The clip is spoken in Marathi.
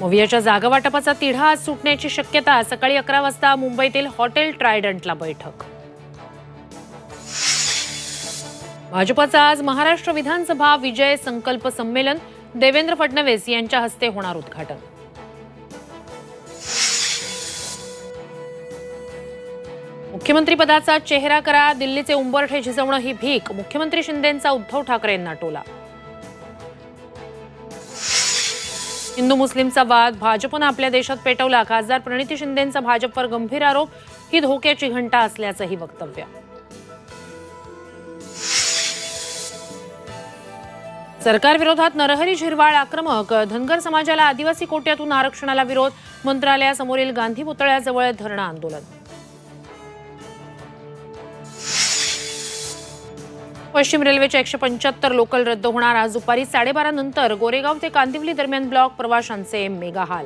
ओवियाच्या जागा वाटपाचा तिढा आज सुटण्याची शक्यता। सकाळी 11 वाजता मुंबईतील हॉटेल ट्रायडंटला बैठक। भाजपचा आज महाराष्ट्र विधानसभा विजय संकल्प संमेलन। देवेंद्र फडणवीस यांच्या हस्ते होणार उद्घाटन। मुख्यमंत्री पदाचा चेहरा करा, दिल्लीचे उंबरठे झिजवणं ही भीक। मुख्यमंत्री शिंदेंचा उद्धव ठाकरेंना टोला। हिंदू मुस्लिमचा वाद भाजपनं आपल्या देशात पेटवला। खासदार प्रणिती शिंदेंचा भाजपवर गंभीर आरोप। ही धोक्याची घंटा असल्याचंही वक्तव्य। सरकार विरोधात नरहरी झिरवाळ आक्रमक। धनगर समाजाला आदिवासी कोट्यातून आरक्षणाला विरोध। मंत्रालयासमोरील गांधी पुतळ्याजवळ धरणं आंदोलन। पश्चिम रेल्वेच्या 175 लोकल रद्द होणार। आज दुपारी 12:30 नंतर गोरेगाव ते कांदिवली दरम्यान ब्लॉक प्रवाशांचे मेगा हाल।